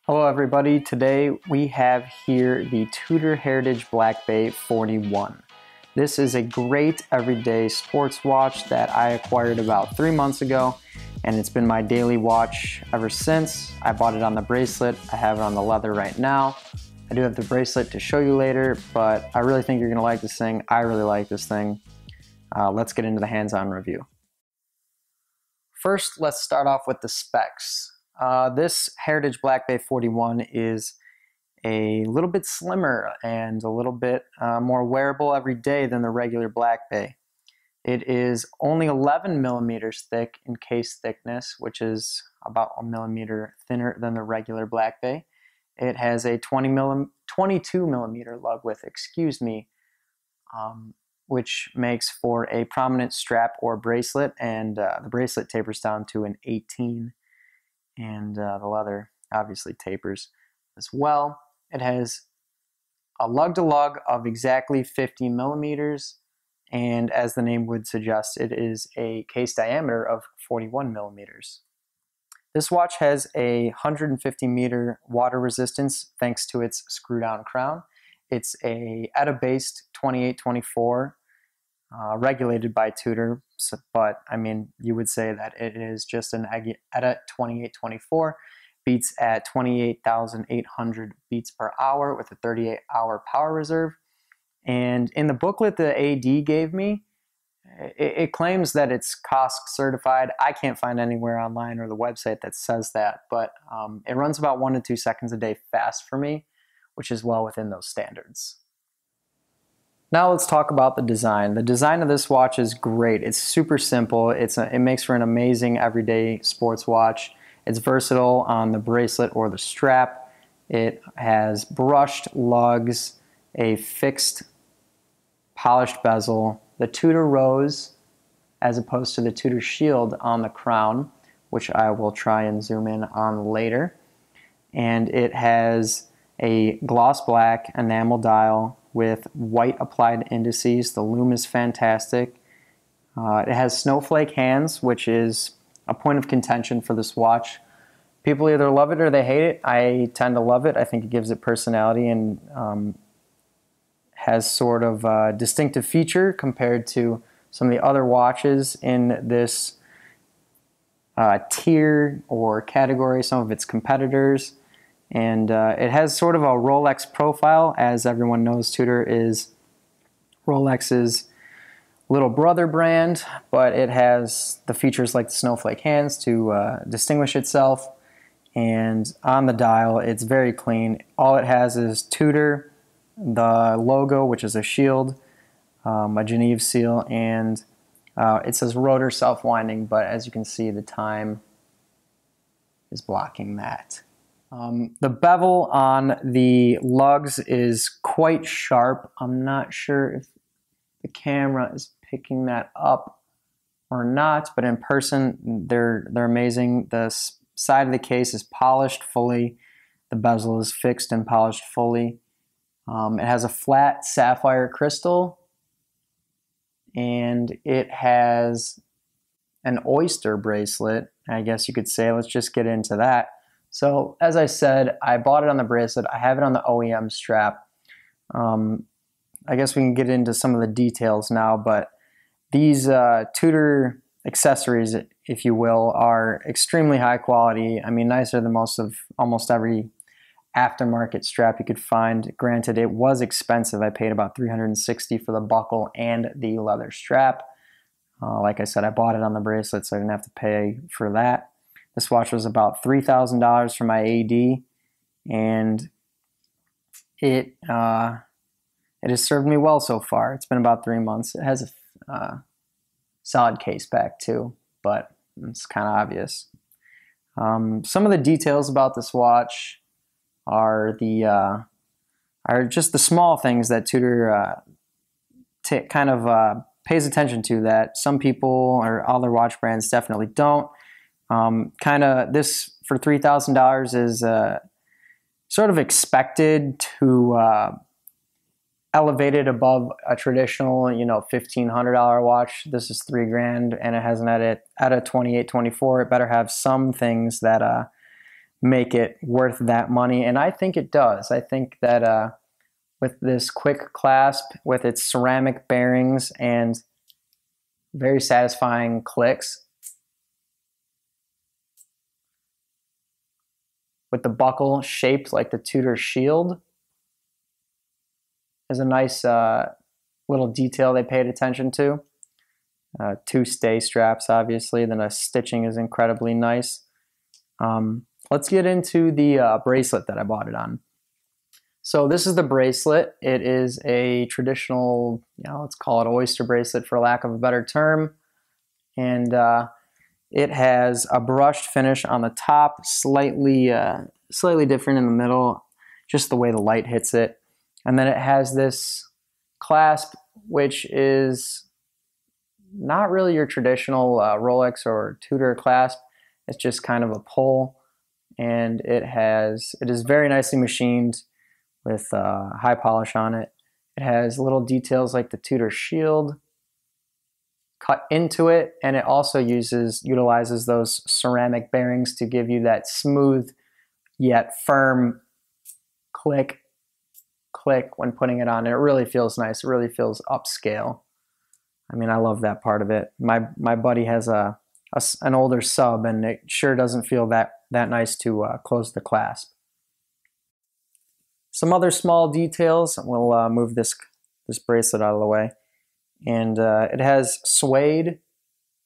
Hello everybody, today we have here the Tudor Heritage Black Bay 41. This is a great everyday sports watch that I acquired about 3 months ago, and it's been my daily watch ever since. I bought it on the bracelet, I have it on the leather right now. I do have the bracelet to show you later, but I really think you're going to like this thing. I really like this thing. Let's get into the hands-on review. First, let's start off with the specs. This Heritage Black Bay 41 is a little bit slimmer and a little bit more wearable every day than the regular Black Bay. It is only 11 millimeters thick in case thickness, which is about 1 millimeter thinner than the regular Black Bay. It has a 22 millimeter lug width, which makes for a prominent strap or bracelet, and the bracelet tapers down to an 18. And the leather obviously tapers as well. It has a lug-to-lug of exactly 50 millimeters, and as the name would suggest, it is a case diameter of 41 millimeters. This watch has a 150 meter water resistance thanks to its screw-down crown. It's a ETA-based 2824, regulated by Tudor, but I mean, you would say that it is just an ETA 2824, beats at 28,800 beats per hour with a 38-hour power reserve. And in the booklet the AD gave me, it claims that it's COSC certified. I can't find anywhere online or the website that says that, but it runs about 1 to 2 seconds a day fast for me, which is well within those standards. Now let's talk about the design. The design of this watch is great. It's super simple. It makes for an amazing everyday sports watch. It's versatile on the bracelet or the strap. It has brushed lugs, a fixed polished bezel, the Tudor rose as opposed to the Tudor shield on the crown, which I will try and zoom in on later. And it has a gloss black enamel dial with white applied indices. The lume is fantastic. It has snowflake hands, which is a point of contention for this watch. People either love it or they hate it. I tend to love it. I think it gives it personality and has sort of a distinctive feature compared to some of the other watches in this tier or category, some of its competitors. And it has sort of a Rolex profile. As everyone knows, Tudor is Rolex's little brother brand, but it has the features like the snowflake hands to distinguish itself. And on the dial, it's very clean. All it has is Tudor, the logo, which is a shield, a Geneve seal, and it says rotor self-winding, but as you can see, the time is blocking that. The bevel on the lugs is quite sharp. I'm not sure if the camera is picking that up or not, but in person they're amazing. The side of the case is polished fully. The bezel is fixed and polished fully. It has a flat sapphire crystal, and it has an oyster bracelet, I guess you could say. Let's just get into that. So, as I said, I bought it on the bracelet. I have it on the OEM strap. I guess we can get into some of the details now, but these Tudor accessories, if you will, are extremely high quality. I mean, nicer than almost every aftermarket strap you could find. Granted, it was expensive. I paid about $360 for the buckle and the leather strap. Like I said, I bought it on the bracelet, so I didn't have to pay for that. This watch was about $3,000 for my AD, and it has served me well so far. It's been about 3 months. It has a solid case back too, but it's kind of obvious. Some of the details about this watch are just the small things that Tudor pays attention to that some people or other watch brands definitely don't. This for $3,000 is sort of expected to elevate it above a traditional, $1,500 watch. This is $3,000, and it has an ETA 2824. It better have some things that make it worth that money, and I think it does. I think that with this quick clasp, with its ceramic bearings and very satisfying clicks, with the buckle shaped like the Tudor shield, is a nice little detail they paid attention to. 2 stay straps, obviously, then the stitching is incredibly nice. Let's get into the bracelet that I bought it on. So this is the bracelet. It is a traditional, let's call it oyster bracelet for lack of a better term. And it has a brushed finish on the top, slightly different in the middle, just the way the light hits it. And then it has this clasp, which is not really your traditional Rolex or Tudor clasp. It's just kind of a pull, and it is very nicely machined with high polish on it. It has little details like the Tudor shield cut into it, and it also utilizes those ceramic bearings to give you that smooth yet firm click when putting it on. And it really feels nice. It really feels upscale. I mean, I love that part of it. My buddy has an older sub, and it sure doesn't feel that nice to close the clasp. Some other small details. We'll move this bracelet out of the way. And it has suede,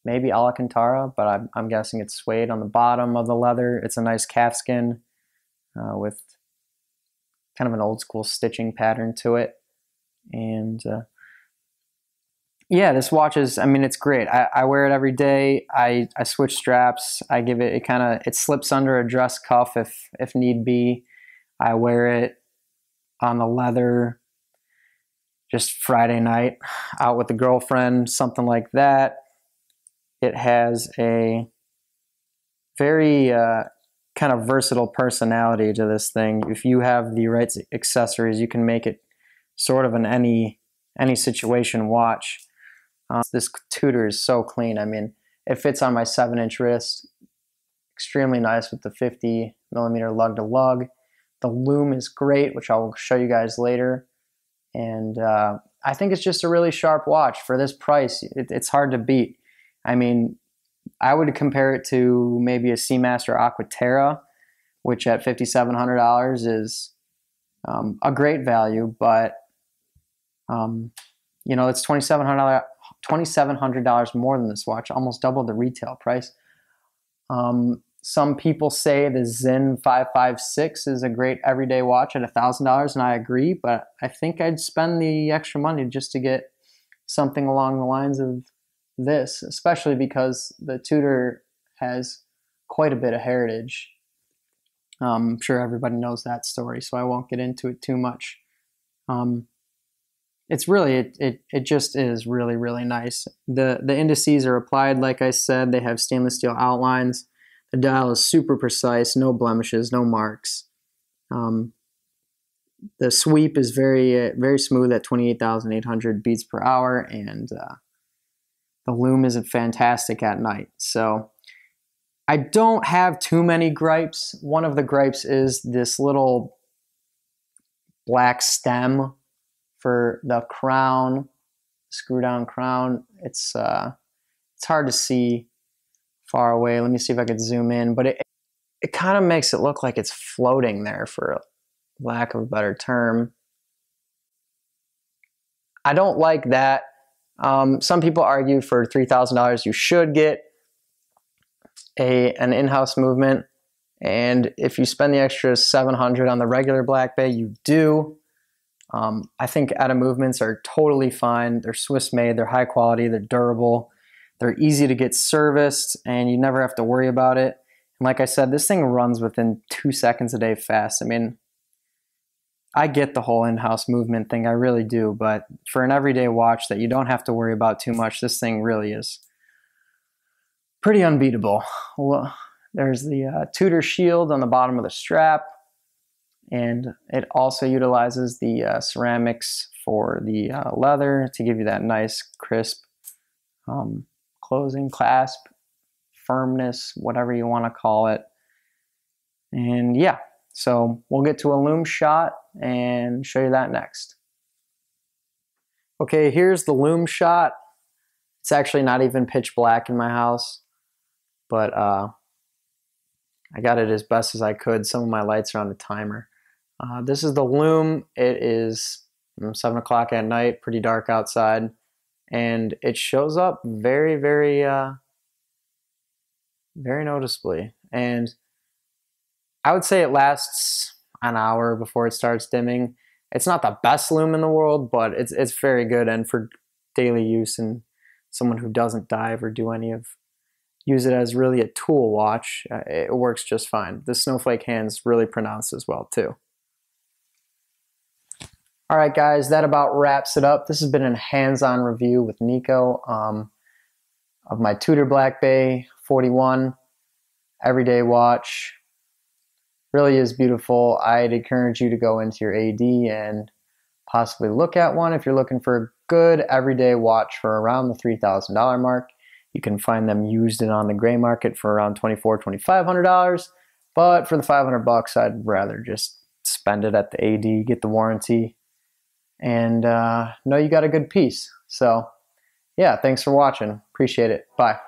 maybe Alcantara, but I'm guessing it's suede on the bottom of the leather. It's a nice calfskin with kind of an old school stitching pattern to it. And yeah, this watch is, I mean, it's great. I wear it every day. I switch straps. I give it, it slips under a dress cuff if need be. I wear it on the leather just Friday night out with a girlfriend, something like that. It has a very kind of versatile personality to this thing. If you have the right accessories, you can make it sort of an any situation watch. This Tudor is so clean. I mean, it fits on my 7-inch wrist. Extremely nice with the 50 millimeter lug to lug. The lume is great, which I will show you guys later. And I think it's just a really sharp watch. For this price, it's hard to beat. I mean, I would compare it to maybe a Seamaster Aquaterra, which at $5,700 is a great value, but it's $2,700 more than this watch, almost double the retail price. Some people say the Zen 556 is a great everyday watch at $1,000, and I agree, but I think I'd spend the extra money just to get something along the lines of this, especially because the Tudor has quite a bit of heritage. I'm sure everybody knows that story, so I won't get into it too much. It's really, it just is really, really nice. The indices are applied, like I said. They have stainless steel outlines. The dial is super precise, no blemishes, no marks. The sweep is very, very smooth at 28,800 beats per hour, and the lume is fantastic at night. So I don't have too many gripes. One of the gripes is this little black stem for the crown, screw down crown. It's hard to see far away. Let me see if I could zoom in, but it kind of makes it look like it's floating there, for lack of a better term. I don't like that. Some people argue for $3,000 you should get an in-house movement, and if you spend the extra $700 on the regular Black Bay, you do. I think Etta movements are totally fine. They're Swiss made, they're high quality, they're durable, they're easy to get serviced, and you never have to worry about it. And like I said, this thing runs within 2 seconds a day fast. I mean, I get the whole in-house movement thing, I really do, but for an everyday watch that you don't have to worry about too much, this thing really is pretty unbeatable. Well, there's the Tudor shield on the bottom of the strap, and it also utilizes the ceramics for the leather to give you that nice crisp closing, clasp, firmness, whatever you want to call it. And yeah, so we'll get to a lume shot and show you that next. Okay, here's the lume shot. It's actually not even pitch black in my house, but I got it as best as I could. Some of my lights are on a timer. This is the lume. It is 7 o'clock at night, pretty dark outside, and it shows up very, very, very noticeably. And I would say it lasts an hour before it starts dimming. It's not the best lume in the world, but it's very good, and for daily use and someone who doesn't dive or do any of use it as really a tool watch, it works just fine. The snowflake hand's really pronounced as well too. All right, guys, that about wraps it up. This has been a hands-on review with Nico of my Tudor Black Bay 41 everyday watch. Really is beautiful. I'd encourage you to go into your AD and possibly look at one if you're looking for a good everyday watch for around the $3,000 mark. You can find them used and on the gray market for around $2,400–$2,500, but for the $500, I'd rather just spend it at the AD, get the warranty, and know you got a good piece. So yeah, thanks for watching. Appreciate it. Bye.